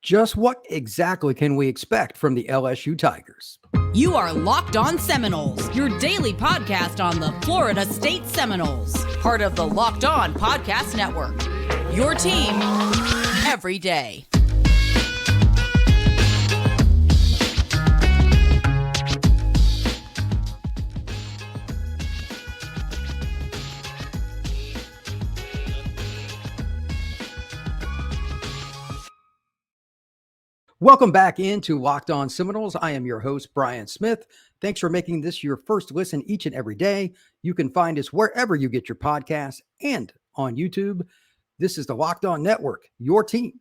Just what exactly can we expect from the LSU Tigers? You are Locked On Seminoles, your daily podcast on the Florida State Seminoles, part of the Locked On Podcast Network. Your team every day. Welcome back into Locked On Seminoles. I am your host, Brian Smith. Thanks for making this your first listen each and every day. You can find us wherever you get your podcasts and on YouTube. This is the Locked On Network, your team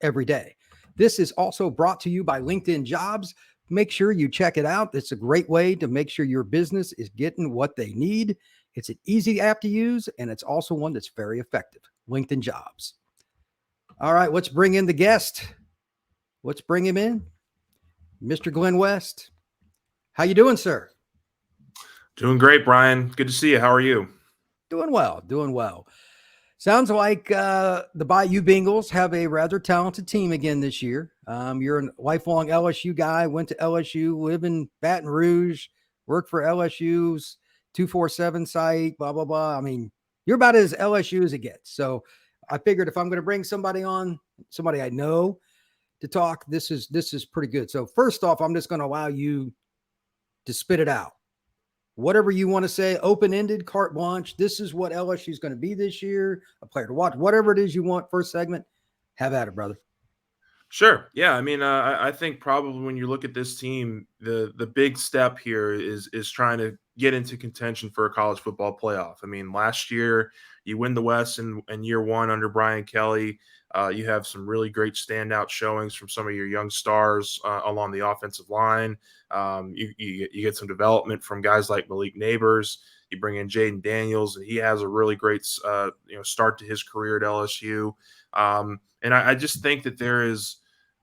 every day. This is also brought to you by LinkedIn Jobs. Make sure you check it out. It's a great way to make sure your business is getting what they need. It's an easy app to use, and it's also one that's very effective. LinkedIn Jobs. All right, let's bring in the guest. Let's bring him in. Mr. Glen West. How you doing, sir? Doing great, Brian. Good to see you. How are you? Doing well, doing well. Sounds like the Bayou Bengals have a rather talented team again this year. You're a lifelong LSU guy, went to LSU, live in Baton Rouge, worked for LSU's 247 site, blah, blah, blah. I mean, you're about as LSU as it gets. So I figured if I'm going to bring somebody on, somebody I know, to talk, this is pretty good. So first off, I'm just going to allow you to spit it out. Whatever you want to say, open-ended, carte blanche. This is what LSU is going to be this year, a player to watch, whatever it is you want. First segment, have at it, brother. Sure. Yeah. I mean, I think probably when you look at this team, the big step here is trying to get into contention for a college football playoff. I mean, last year you win the West in year one under Brian Kelly. You have some really great standout showings from some of your young stars along the offensive line. You get some development from guys like Malik Nabers. You bring in Jaden Daniels, and he has a really great start to his career at LSU. And I just think that there is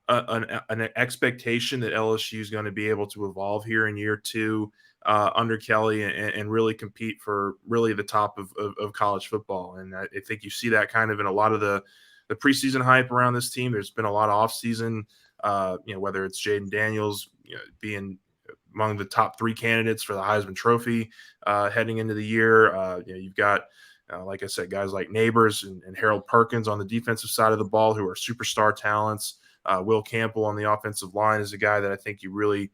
an expectation that LSU is going to be able to evolve here in year two under Kelly and really compete for really the top of college football. And I think you see that kind of in a lot of the preseason hype around this team. There's been a lot of offseason, whether it's Jaden Daniels being among the top three candidates for the Heisman Trophy heading into the year. You've got, like I said, guys like Nabers and Harold Perkins on the defensive side of the ball who are superstar talents. Will Campbell on the offensive line is a guy that I think you really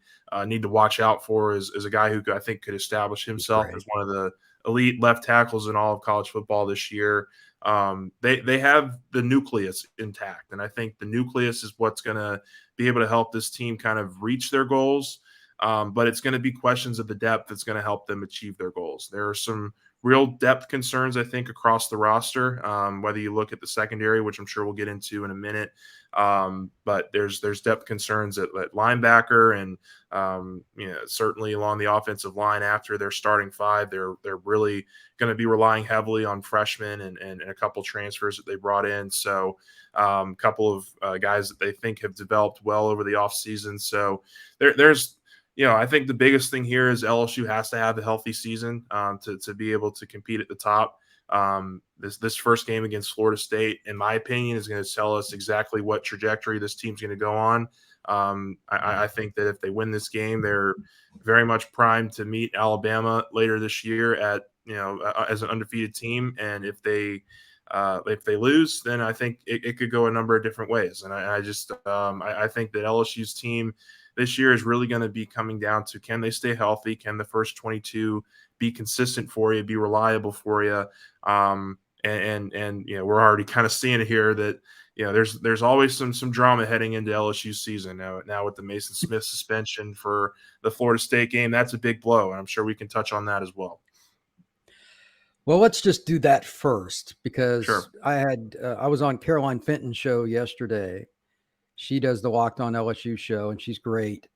need to watch out for as a guy who I think could establish himself as one of the elite left tackles in all of college football this year. They have the nucleus intact, and I think the nucleus is what's going to be able to help this team kind of reach their goals. But it's going to be questions of the depth that's going to help them achieve their goals. There are some real depth concerns, I think, across the roster, whether you look at the secondary, which I'm sure we'll get into in a minute. But there's depth concerns at linebacker and, certainly along the offensive line after their starting five. They're really going to be relying heavily on freshmen and a couple transfers that they brought in. So a couple of guys that they think have developed well over the offseason. So there's I think the biggest thing here is LSU has to have a healthy season to be able to compete at the top. This first game against Florida State, in my opinion, is going to tell us exactly what trajectory this team's going to go on. I think that if they win this game, they're very much primed to meet Alabama later this year at as an undefeated team. And if they lose, then I think it could go a number of different ways. And I think that LSU's team this year is really going to be coming down to, can they stay healthy? Can the first 22 be consistent for you, be reliable for you? And we're already kind of seeing it here that, there's always some drama heading into LSU season. Now with the Mason Smith suspension for the Florida State game, that's a big blow. And I'm sure we can touch on that as well. Well, let's just do that first, because Sure. I was on Caroline Fenton's show yesterday. She does the Locked On LSU show, and she's great.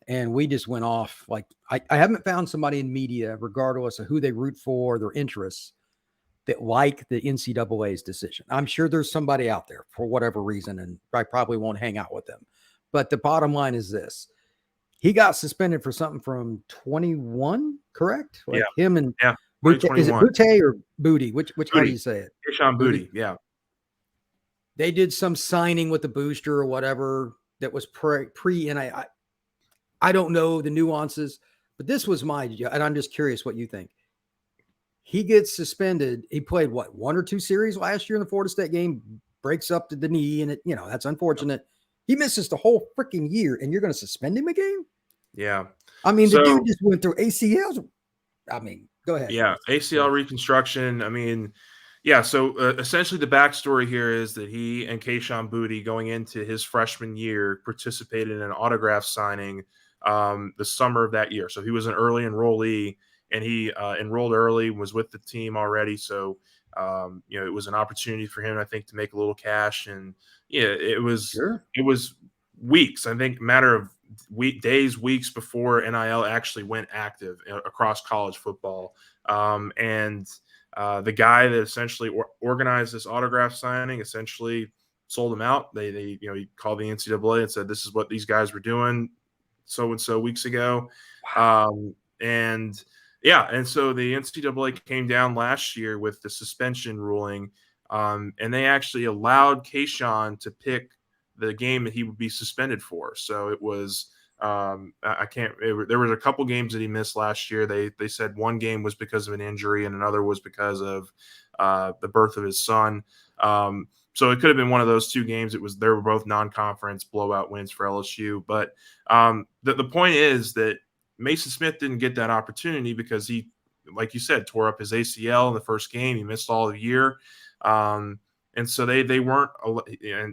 And we just went off. Like, I haven't found somebody in media, regardless of who they root for, their interests, that like the NCAA's decision. I'm sure there's somebody out there for whatever reason, and I probably won't hang out with them. But the bottom line is this. He got suspended for something from 21, correct? Like him and Booty, is it Booty or Booty? Which how do you say it? Booty, yeah. They did some signing with the booster or whatever that was pre and I don't know the nuances, but this was and I'm just curious what you think. He gets suspended. He played what, 1 or 2 series last year in the Florida State game, breaks up the knee, and that's unfortunate. He misses the whole freaking year, and you're going to suspend him a game? Yeah. I mean, the dude just went through ACLs. I mean, go ahead. Yeah, ACL reconstruction. I mean, yeah, so essentially the backstory here is that he and Kayshon Boutte, going into his freshman year, participated in an autograph signing the summer of that year. So he was an early enrollee, and he enrolled early, was with the team already. So, it was an opportunity for him, I think, to make a little cash. And yeah, it was weeks, I think, matter of weeks before NIL actually went active across college football. The guy that essentially organized this autograph signing essentially sold him out. He called the NCAA and said, this is what these guys were doing so-and-so weeks ago. And so the NCAA came down last year with the suspension ruling, and they actually allowed Kayshon to pick the game that he would be suspended for. So it was there was a couple games that he missed last year. They said one game was because of an injury and another was because of the birth of his son. So it could have been one of those 2 games. They were both non-conference blowout wins for LSU. But the point is that Mason Smith didn't get that opportunity because he, like you said, tore up his ACL in the first game. He missed all the year. And so they weren't,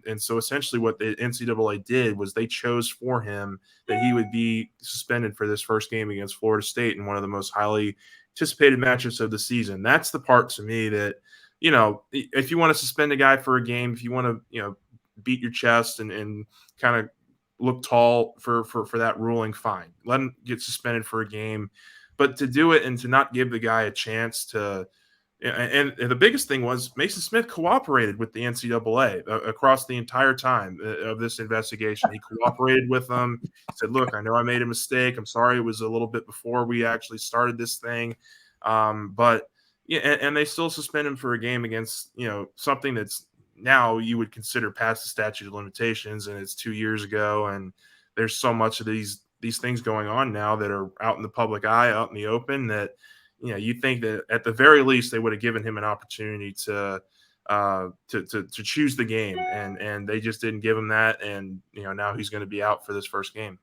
and so essentially what the NCAA did was they chose for him that he would be suspended for this first game against Florida State in one of the most highly anticipated matchups of the season. That's the part to me that, if you want to suspend a guy for a game, if you want to, beat your chest and kind of look tall for that ruling, fine. Let him get suspended for a game. But to do it and to not give the guy a chance to – and the biggest thing was Mason Smith cooperated with the NCAA across the entire time of this investigation. He cooperated with them. He said, look, I know I made a mistake. I'm sorry. It was a little bit before we actually started this thing. But and they still suspend him for a game against, something that's now you would consider past the statute of limitations, and it's 2 years ago. And there's so much of these things going on now that are out in the public eye, out in the open, that you think that at the very least they would have given him an opportunity to choose the game, and they just didn't give him that. And now he's going to be out for this first game.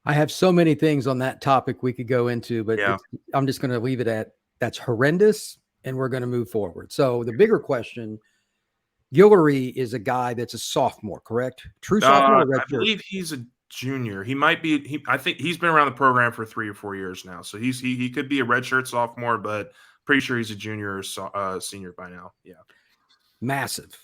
I have so many things on that topic we could go into, but I'm just going to leave it at that's horrendous, and we're going to move forward. So the bigger question, Guillory is a guy that's a sophomore, correct? True sophomore? I believe he's a junior. He might be. I think he's been around the program for 3 or 4 years now. So he could be a redshirt sophomore, but pretty sure he's a junior or senior by now. Yeah, massive.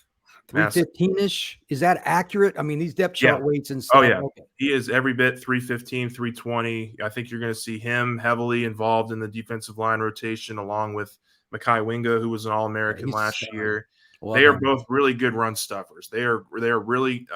315-ish. Is that accurate? I mean, these depth chart weights and stuff. Oh, yeah. Okay. He is every bit 315, 320. I think you're going to see him heavily involved in the defensive line rotation, along with Mekhi Wingo, who was an All-American last year. They are both really good run stuffers. They are really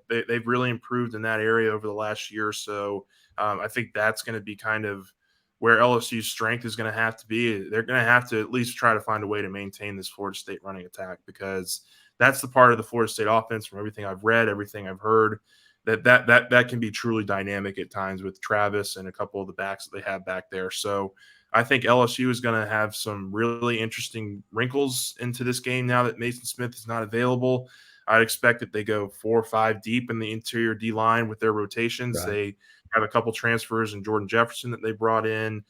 they've really improved in that area over the last year or so. I think that's going to be kind of where LSU's strength is going to have to be. They're going to have to at least try to find a way to maintain this Florida State running attack, because that's the part of the Florida State offense, from everything I've read, everything I've heard, that can be truly dynamic at times with Travis and a couple of the backs that they have back there. So I think LSU is going to have some really interesting wrinkles into this game now that Mason Smith is not available. I'd expect that they go 4 or 5 deep in the interior D-line with their rotations. Right. They have a couple transfers in Jordan Jefferson that they brought in,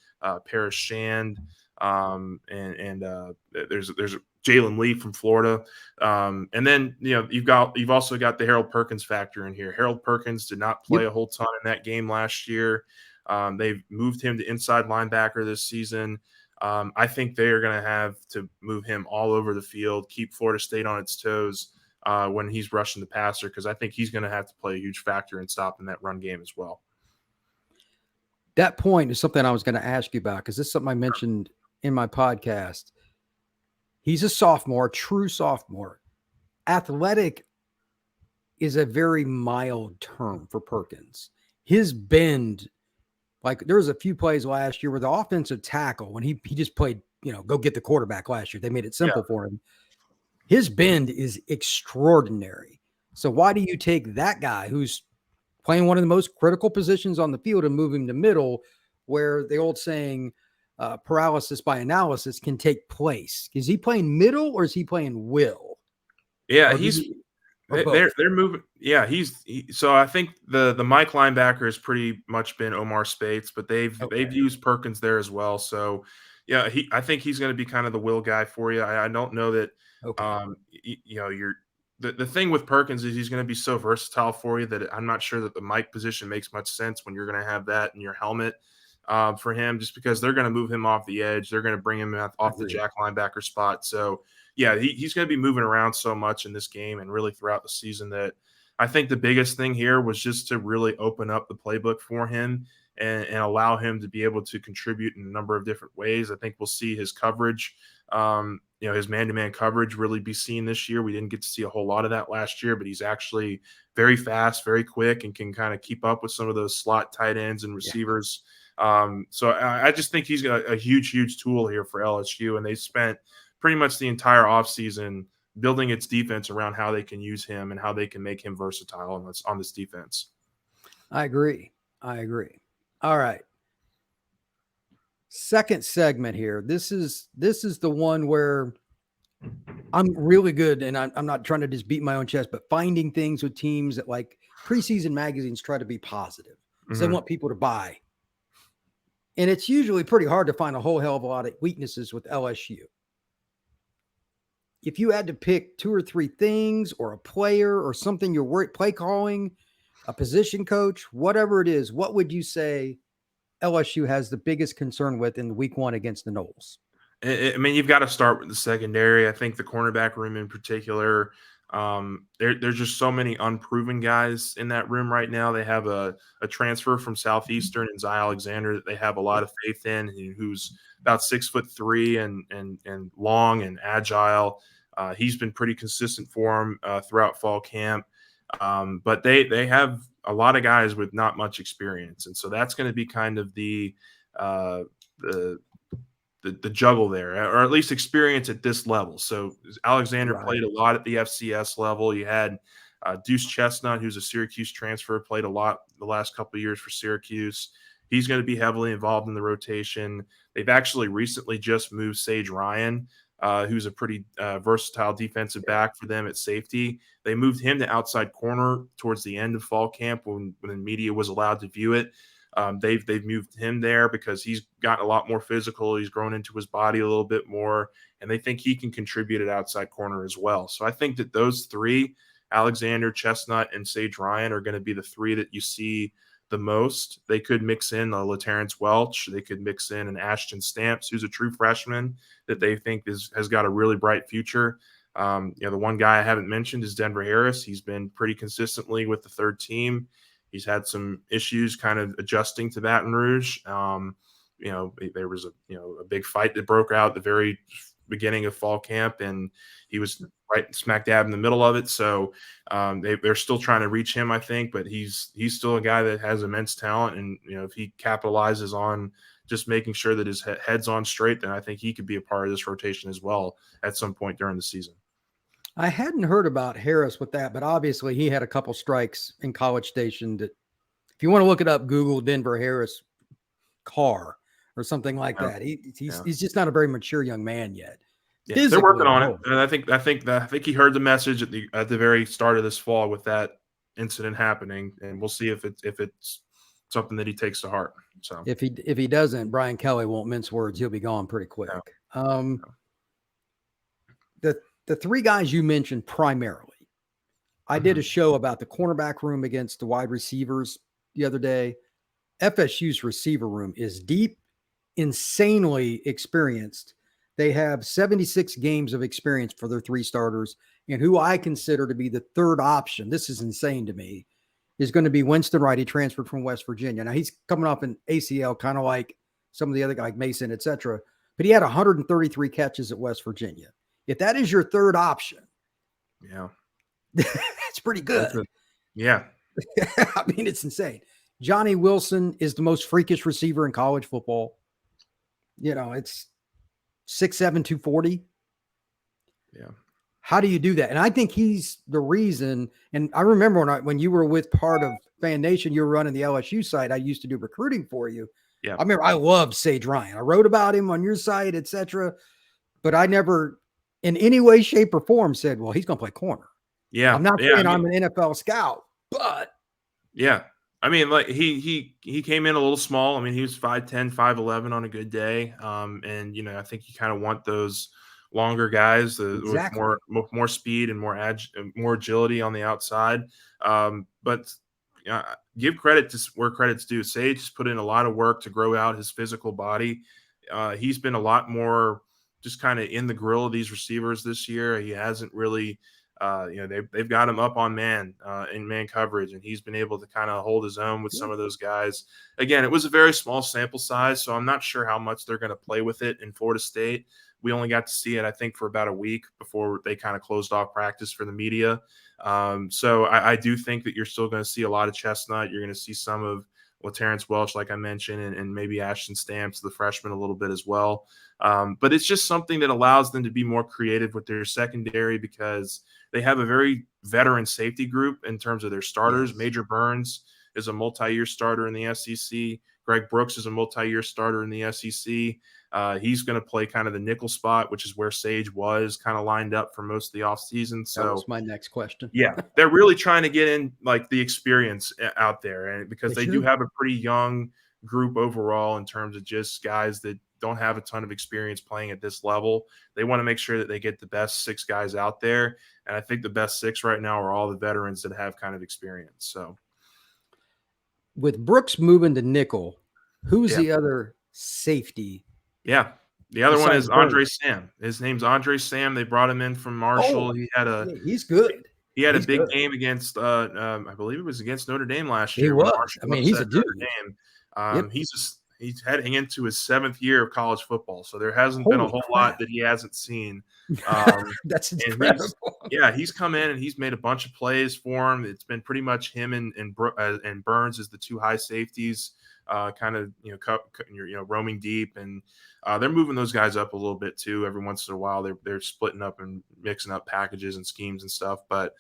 Paris Shand, and there's Jalen Lee from Florida. And then, you've also got the Harold Perkins factor in here. Harold Perkins did not play a whole ton in that game last year. They've moved him to inside linebacker this season. I think they are going to have to move him all over the field, keep Florida State on its toes when he's rushing the passer, because I think he's going to have to play a huge factor in stopping that run game as well. That point is something I was going to ask you about, because this is something I mentioned in my podcast. He's a sophomore, true sophomore. Athletic is a very mild term for Perkins. His bend, like there was a few plays last year where the offensive tackle, when he just played, go get the quarterback last year. They made it simple for him. his bend is extraordinary. So why do you take that guy who's playing one of the most critical positions on the field and move him to middle, where the old saying, paralysis by analysis can take place? Is he playing middle or is he playing will? Yeah, Or they're moving. Yeah, so I think the Mike linebacker has pretty much been Omar Spates, but they've used Perkins there as well. So yeah, I think he's going to be kind of the will guy for you. I don't know that. The thing with Perkins is he's going to be so versatile for you that I'm not sure that the Mike position makes much sense when you're going to have that in your helmet for him, just because they're going to move him off the edge. They're going to bring him off the jack linebacker spot. So yeah, he's going to be moving around so much in this game and really throughout the season that I think the biggest thing here was just to really open up the playbook for him and allow him to be able to contribute in a number of different ways. I think we'll see his coverage, his man-to-man coverage really be seen this year. We didn't get to see a whole lot of that last year, but he's actually very fast, very quick, and can kind of keep up with some of those slot tight ends and receivers. So I just think he's got a huge, huge tool here for LSU, and they spent pretty much the entire offseason building its defense around how they can use him and how they can make him versatile on this defense. I agree. All right. Second segment here. This is the one where I'm really good, and I'm not trying to just beat my own chest, but finding things with teams that, like, preseason magazines try to be positive. So they want people to buy. And it's usually pretty hard to find a whole hell of a lot of weaknesses with LSU. If you had to pick 2 or 3 things, or a player, or something you're worried, play calling, a position coach, whatever it is, what would you say LSU has the biggest concern with in week 1 against the Noles? I mean, you've got to start with the secondary. I think the cornerback room in particular, there's just so many unproven guys in that room right now. They have a transfer from Southeastern and Zy Alexander that they have a lot of faith in, who's about 6'3" and long and agile. He's been pretty consistent for them throughout fall camp. But they have a lot of guys with not much experience, and so that's going to be kind of the juggle there, or at least experience at this level. So Alexander played a lot at the FCS level. You had Deuce Chestnut, who's a Syracuse transfer, played a lot the last couple of years for Syracuse. He's going to be heavily involved in the rotation. They've actually recently just moved Sage Ryan, who's a pretty versatile defensive back for them at safety. They moved him to outside corner towards the end of fall camp when the media was allowed to view it. They've moved him there because he's gotten a lot more physical. He's grown into his body a little bit more, and they think he can contribute at outside corner as well. So I think that those 3, Alexander, Chestnut, and Sage Ryan, are going to be the 3 that you see the most. They could mix in a LaTerrence Welch. They could mix in an Ashton Stamps, who's a true freshman that they think has got a really bright future. The one guy I haven't mentioned is Denver Harris. He's been pretty consistently with the 3rd team. He's had some issues kind of adjusting to Baton Rouge. There was a big fight that broke out at the very beginning of fall camp, and he was right smack dab in the middle of it. So they're still trying to reach him, I think, but he's still a guy that has immense talent. And, if he capitalizes on just making sure that his head's on straight, then I think he could be a part of this rotation as well at some point during the season. I hadn't heard about Harris with that, but obviously he had a couple strikes in College Station that, if you want to look it up, Google Denver Harris car or something like that. He's just not a very mature young man yet. Yeah, they're working on it. And I think he heard the message at the very start of this fall with that incident happening, and we'll see if it's something that he takes to heart. So if he doesn't, Brian Kelly won't mince words. He'll be gone pretty quick. No. The 3 guys you mentioned primarily, I did a show about the cornerback room against the wide receivers the other day. FSU's receiver room is deep, insanely experienced. They have 76 games of experience for their 3 starters, and who I consider to be the 3rd option, this is insane to me, is going to be Winston Wright. He transferred from West Virginia. Now, he's coming off an ACL, kind of like some of the other guys, like Mason, etc., but he had 133 catches at West Virginia. If that is your 3rd option, that's pretty good. Yeah. I mean, it's insane. Johnny Wilson is the most freakish receiver in college football. It's 6'7", 240. Yeah. How do you do that? And I think he's the reason. And I remember when you were with part of Fan Nation, you were running the LSU site. I used to do recruiting for you. Yeah. I remember I loved Sage Ryan. I wrote about him on your site, etc. But I never, in any way, shape, or form, said, "Well, he's going to play corner." Yeah. I'm not saying I'm an NFL scout, but yeah. I mean, like he came in a little small. I mean, he was 5'10", 5'11" on a good day. And I think you kind of want those longer guys exactly. with more speed and more agility on the outside. But give credit to where credit's due. Sage has put in a lot of work to grow out his physical body. He's been a lot more just kind of in the grill of these receivers this year. He hasn't really. They've got him up on man in man coverage, and he's been able to kind of hold his own with some of those guys. Again, it was a very small sample size, so I'm not sure how much they're going to play with it in Florida State. We only got to see it, I think, for about a week before they kind of closed off practice for the media. So I do think that you're still going to see a lot of Chestnut. You're going to see some of Terrence Welch, like I mentioned, and maybe Ashton Stamps, the freshman, a little bit as well. But it's just something that allows them to be more creative with their secondary because they have a very veteran safety group in terms of their starters. Yes. Major Burns is a multi-year starter in the SEC. Greg Brooks is a multi-year starter in the SEC. He's going to play kind of the nickel spot, which is where Sage was kind of lined up for most of the offseason. So that was my next question. Yeah, they're really trying to get in like the experience out there, and because they do have a pretty young group overall in terms of just guys that don't have a ton of experience playing at this level. They want to make sure that they get the best 6 guys out there, and I think the best 6 right now are all the veterans that have kind of experience. So, with Brooks moving to nickel, who's the other safety? Yeah. The other one is Andre Sam. His name's Andre Sam. They brought him in from Marshall. He's good. He had a big game against I believe it was against Notre Dame last year. He was. I mean, he's a dude. He's heading into his 7th year of college football, so there hasn't been a whole lot that he hasn't seen. That's incredible. He's come in and he's made a bunch of plays for him. It's been pretty much him and Burns as the 2 high safeties, kind of roaming deep, and they're moving those guys up a little bit too. Every once in a while, they're splitting up and mixing up packages and schemes and stuff. But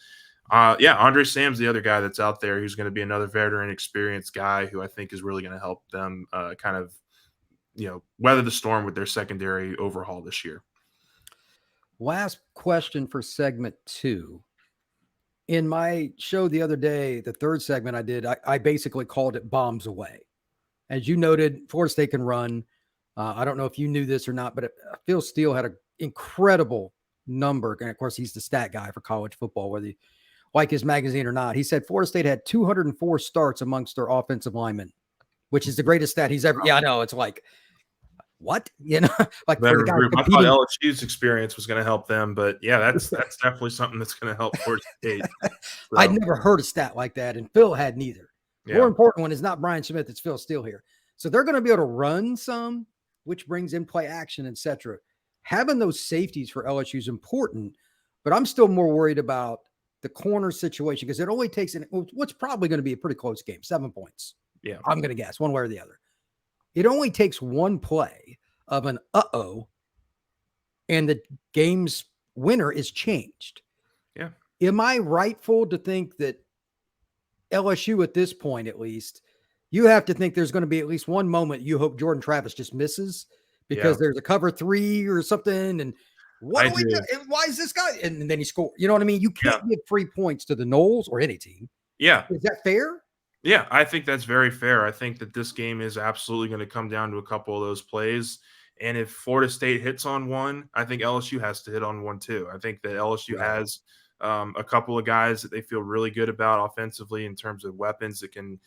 Andre Sam's the other guy that's out there who's going to be another veteran, experienced guy who I think is really going to help them kind of weather the storm with their secondary overhaul this year. Last question for segment 2. In my show the other day, the 3rd segment I did, I basically called it bombs away. As you noted, Florida State can run. I don't know if you knew this or not, but Phil Steele had an incredible number. And of course, he's the stat guy for college football, whether you like his magazine or not. He said Florida State had 204 starts amongst their offensive linemen, which is the greatest stat he's ever. Yeah, I know. It's like, what? Like for the guy I thought LSU's experience was going to help them, but yeah, that's definitely something that's going to help Florida State. So. I'd never heard a stat like that, and Phil had neither. Yeah. More important one is not Brian Smith, it's Phil Steele here. So they're going to be able to run some, which brings in play action, etc. Having those safeties for LSU is important, but I'm still more worried about the corner situation because it only takes what's probably going to be a pretty close game, 7 points. Yeah, I'm going to guess one way or the other. It only takes one play of an and the game's winner is changed. Yeah. Am I rightful to think that LSU at this point, at least, you have to think there's going to be at least one moment you hope Jordan Travis just misses because there's a cover 3 or something. And why is this guy? And then he scored. You know what I mean? You can't give 3 points to the Noles or any team. Yeah. Is that fair? Yeah, I think that's very fair. I think that this game is absolutely going to come down to a couple of those plays. And if Florida State hits on one, I think LSU has to hit on one too. I think that LSU has a couple of guys that they feel really good about offensively in terms of weapons that can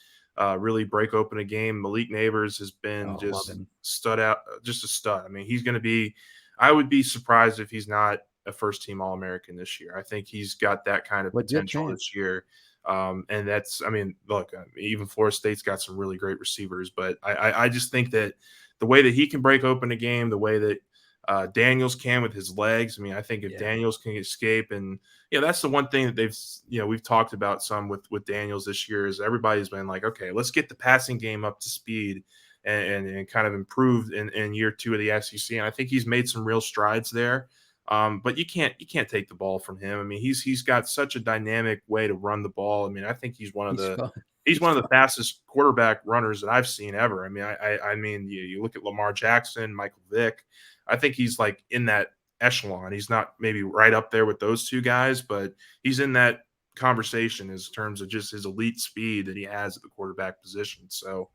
really break open a game. Malik Nabers has been just a stud. I mean, he's going to be – I would be surprised if he's not a first-team All-American this year. I think he's got that kind of potential this year. And that's – I mean, look, even Florida State's got some really great receivers, but I just think that the way that he can break open a game, the way that Daniels can with his legs. I mean, I think if Daniels can escape, and that's the one thing that we've talked about some with Daniels this year is everybody's been like, okay, let's get the passing game up to speed and kind of improve in year 2 of the SEC. And I think he's made some real strides there. But you can't take the ball from him. I mean, he's got such a dynamic way to run the ball. I mean, I think he's one of the fastest quarterback runners that I've seen ever. I mean, I mean, you look at Lamar Jackson, Michael Vick. I think he's like in that echelon. He's not maybe right up there with those two guys, but he's in that conversation in terms of just his elite speed that he has at the quarterback position. So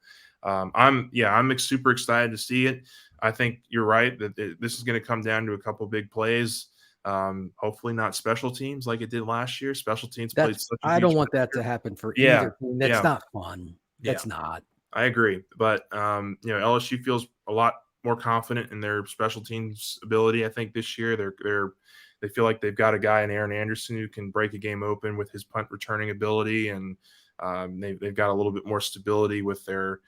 I'm super excited to see it. I think you're right that this is going to come down to a couple big plays. Hopefully not special teams like it did last year. Special teams played such a I huge don't want that factor. to happen for either team. That's Yeah. not fun. Yeah. That's not. I agree. But LSU feels a lot more confident in their special teams ability. I think this year they feel like they've got a guy in Aaron Anderson who can break a game open with his punt returning ability, and they've got a little bit more stability with their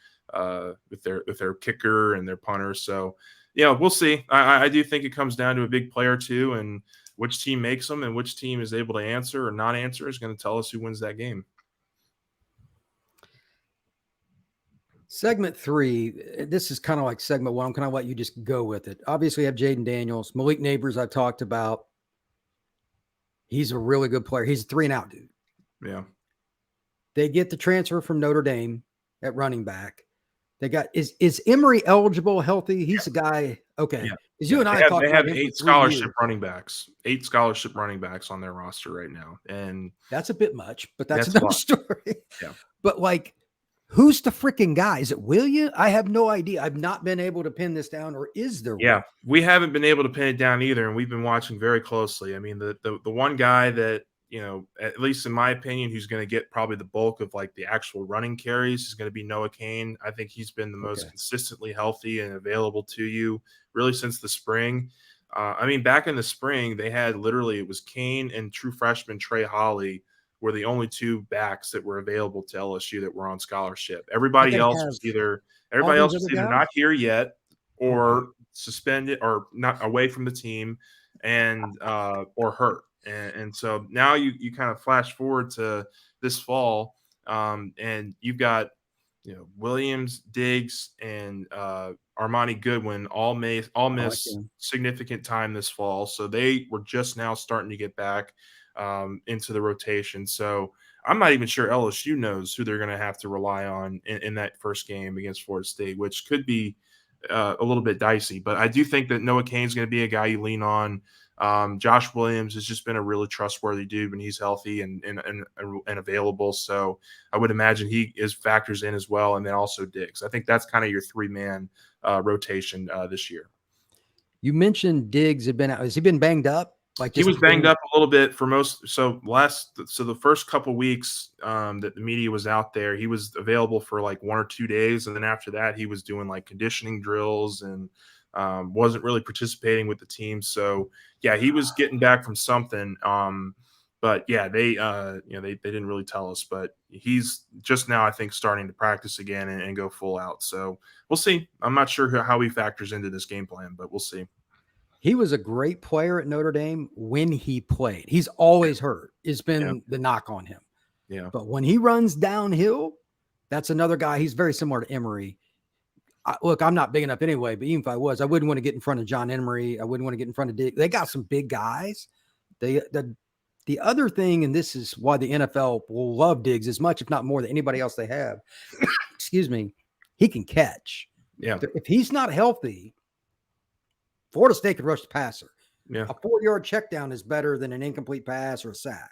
kicker and their punter. So we'll see. I do think it comes down to a big play or two, and which team makes them and which team is able to answer or not answer is going to tell us who wins that game. Segment 3, this is kind of like segment 1. I'm kind of let you just go with it. Obviously, you have Jaden Daniels. Malik Nabers, I talked about. He's a really good player. He's a 3-and-out dude. Yeah. They get the transfer from Notre Dame at running back. They got is Emory eligible, healthy? He's a guy. Okay. Yeah. Because you and I talked about 8 scholarship running backs. 8 scholarship running backs on their roster right now. And that's a bit much, but that's another story. Yeah. But like, who's the freaking guy? Is it William? I have no idea. I've not been able to pin this down, or is there? Yeah, we haven't been able to pin it down either, and we've been watching very closely. I mean, the one guy that, at least in my opinion, who's going to get probably the bulk of like the actual running carries is going to be Noah Cain. I think he's been the most consistently healthy and available to you really since the spring. I mean, back in the spring, they had literally, it was Cain and true freshman Trey Holly were the only 2 backs that were available to LSU that were on scholarship. Everybody else was either not here yet or suspended or not away from the team and or hurt. And so now you kind of flash forward to this fall, and you've got Williams, Diggs, and Armani Goodwin all miss significant time this fall. So they were just now starting to get back into the rotation. So I'm not even sure LSU knows who they're going to have to rely on in that first game against Florida State, which could be a little bit dicey. But I do think that Noah Cain's going to be a guy you lean on. Josh Williams has just been a really trustworthy dude when he's healthy and available. So I would imagine he factors in as well. And then also Diggs. I think that's kind of your 3-man rotation this year. You mentioned Diggs had been out. Has he been banged up? Like he was banged up a little bit for most. So the first couple weeks that the media was out there, he was available for like 1 or 2 days. And then after that, he was doing like conditioning drills and wasn't really participating with the team. So yeah, he was getting back from something. But yeah, they didn't really tell us, but he's just now, I think, starting to practice again and go full out. So we'll see. I'm not sure how he factors into this game plan, but we'll see. He was a great player at Notre Dame when he played. He's always hurt. It's been the knock on him. Yeah. But when he runs downhill, that's another guy. He's very similar to Emory. Look, I'm not big enough anyway, but even if I was, I wouldn't want to get in front of John Emery. I wouldn't want to get in front of Dick. They got some big guys. The other thing, and this is why the NFL will love Diggs as much, if not more, than anybody else they have. Excuse me. He can catch. Yeah. If he's not healthy, Florida State could rush the passer. Yeah. A 4-yard check down is better than an incomplete pass or a sack.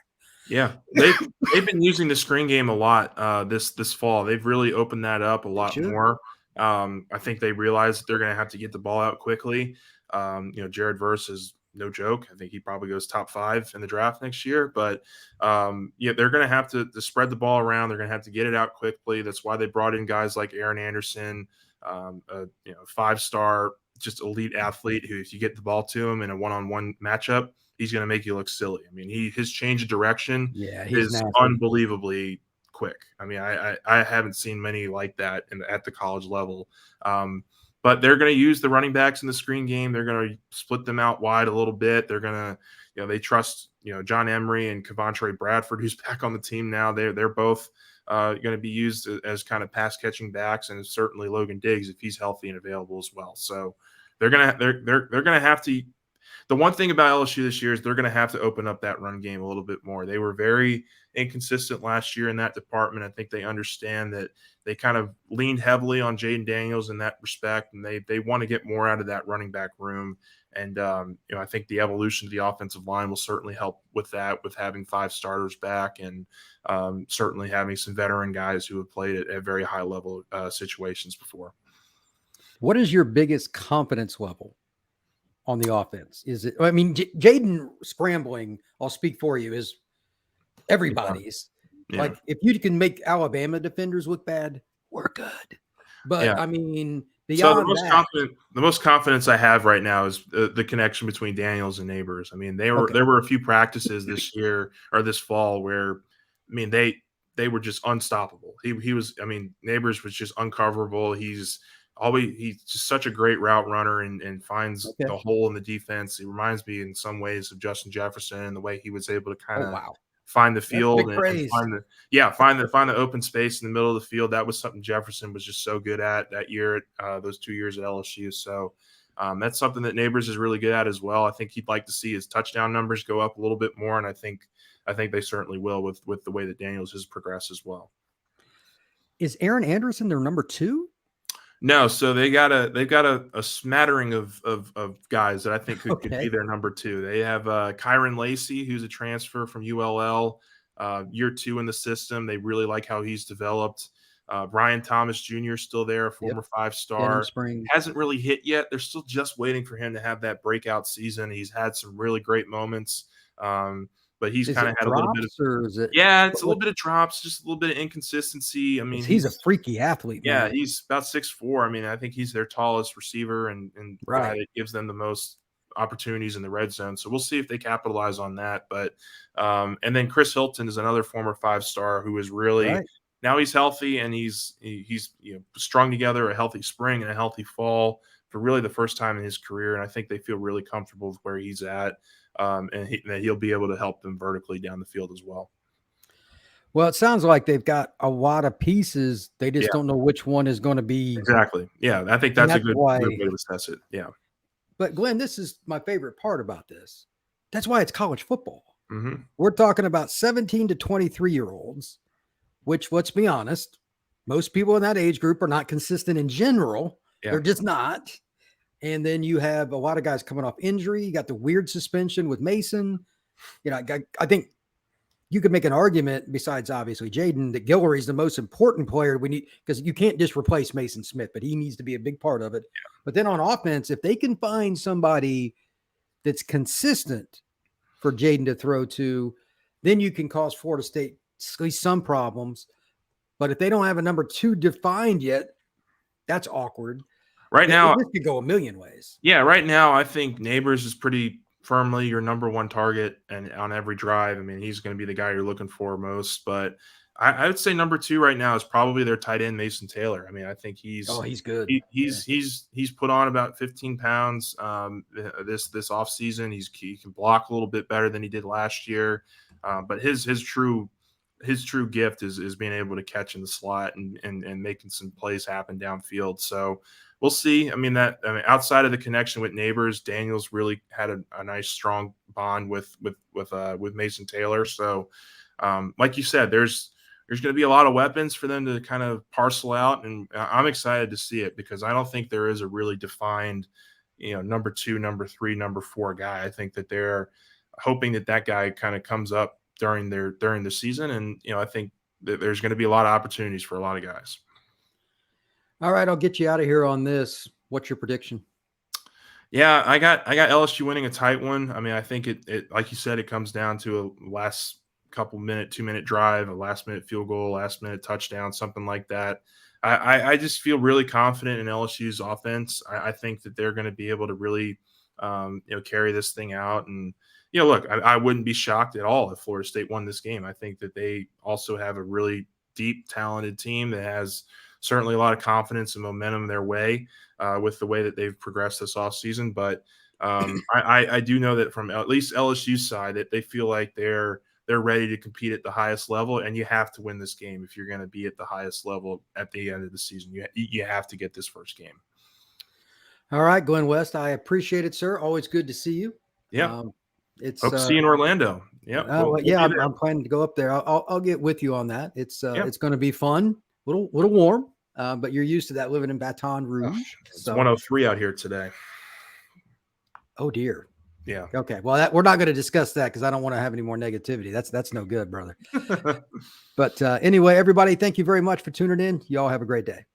Yeah. They've been using the screen game a lot this fall. They've really opened that up a lot more. I think they realize that they're going to have to get the ball out quickly. Jared Verse is no joke. I think he probably goes top 5 in the draft next year. But they're going to have to spread the ball around. They're going to have to get it out quickly. That's why they brought in guys like Aaron Anderson, 5-star, just elite athlete who, if you get the ball to him in a one-on-one matchup, he's going to make you look silly. I mean, his change of direction is unbelievably quick. I mean, I haven't seen many like that at the college level. But they're going to use the running backs in the screen game. They're going to split them out wide a little bit. They're going to, they trust, John Emery and Kevontre Bradford, who's back on the team now. They're both going to be used as kind of pass catching backs, and certainly Logan Diggs if he's healthy and available as well. So they're going to have to. the one thing about LSU this year is they're going to have to open up that run game a little bit more. They were very inconsistent last year in that department. I think they understand that they kind of leaned heavily on Jaden Daniels in that respect, and they want to get more out of that running back room. And, I think the evolution of the offensive line will certainly help with that, with having 5 starters back and certainly having some veteran guys who have played at very high level situations before. What is your biggest confidence level on the offense? Is it, I mean, Jaden scrambling, I'll speak for you, is everybody's. Yeah. Like, if you can make Alabama defenders look bad, we're good. But Yeah. I mean, So beyond the most confidence I have right now is the connection between Daniels and Nabers. I mean, there were a few practices this year or this fall where, I mean, they were just unstoppable. He was, I mean, Nabers was just uncoverable. He's just such a great route runner and finds the hole in the defense. He reminds me in some ways of Justin Jefferson and the way he was able to kind of find the field and find the open space in the middle of the field. That was something Jefferson was just so good at that year, those 2 years at LSU. So that's something that Nabers is really good at as well. I think he'd like to see his touchdown numbers go up a little bit more, and I think they certainly will with the way that Daniels has progressed as well. Is Aaron Anderson their number 2? No, so they've got a smattering of guys that I think could be their number 2. They have Kyron Lacey, who's a transfer from ULL, year 2 in the system. They really like how he's developed. Ryan Thomas Jr. still there, a former 5-star. Hasn't really hit yet. They're still just waiting for him to have that breakout season. He's had some really great moments. But he's kind of had a little bit of it's a little bit of drops, just a little bit of inconsistency. I mean, he's a freaky athlete. Yeah, he's about 6'4". I mean, I think he's their tallest receiver and guy that gives them the most opportunities in the red zone. So we'll see if they capitalize on that. But and then Chris Hilton is another former 5-star who is really now he's healthy and he's strung together a healthy spring and a healthy fall for really the first time in his career. And I think they feel really comfortable with where he's at. And that he'll be able to help them vertically down the field as well. Well, it sounds like they've got a lot of pieces. They just don't know which one is going to be. Exactly. Yeah, I think that's a good way to assess it. Yeah. But, Glenn, this is my favorite part about this. That's why it's college football. Mm-hmm. We're talking about 17 to 23-year-olds, which, let's be honest, most people in that age group are not consistent in general. Yeah. They're just not. And then you have a lot of guys coming off injury. You got the weird suspension with Mason. I think you could make an argument, besides obviously Jaden, that Guillory is the most important player we need, because you can't just replace Mason Smith, but he needs to be a big part of it. Yeah. But then on offense, if they can find somebody that's consistent for Jaden to throw to, then you can cause Florida State at least some problems. But if they don't have a number 2 defined yet, that's awkward. Right now, this could go a million ways. Yeah, right now I think Nabers is pretty firmly your number 1 target, and on every drive, I mean, he's going to be the guy you're looking for most. But I would say number 2 right now is probably their tight end Mason Taylor. I mean, I think he's good. He's put on about 15 pounds this off season. He can block a little bit better than he did last year, but his true gift is being able to catch in the slot and making some plays happen downfield. So we'll see. I mean, outside of the connection with Nabers, Daniels really had a nice, strong bond with Mason Taylor. So, like you said, there's going to be a lot of weapons for them to kind of parcel out, and I'm excited to see it because I don't think there is a really defined, number 2, number 3, number 4 guy. I think that they're hoping that guy kind of comes up during the season, and I think that there's going to be a lot of opportunities for a lot of guys. All right, I'll get you out of here on this. What's your prediction? Yeah, I got LSU winning a tight one. I mean, I think it like you said, it comes down to a last couple 2-minute drive, a last minute field goal, last minute touchdown, something like that. I just feel really confident in LSU's offense. I think that they're going to be able to really carry this thing out. And look, I wouldn't be shocked at all if Florida State won this game. I think that they also have a really deep, talented team that has certainly a lot of confidence and momentum their way with the way that they've progressed this offseason. But I do know that from at least LSU's side that they feel like they're ready to compete at the highest level, and you have to win this game if you're going to be at the highest level at the end of the season. You have to get this first game. All right, Glen West, I appreciate it, sir. Always good to see you. Yeah. It's Hope to see you in Orlando. Yeah. well, yeah, I'm planning to go up there. I'll get with you on that. It's going to be fun, little warm, but you're used to that living in Baton Rouge. It's 103 out here today. Oh dear. Yeah. Okay. Well, we're not going to discuss that because I don't want to have any more negativity. That's no good, brother. But anyway, everybody, thank you very much for tuning in. Y'all have a great day.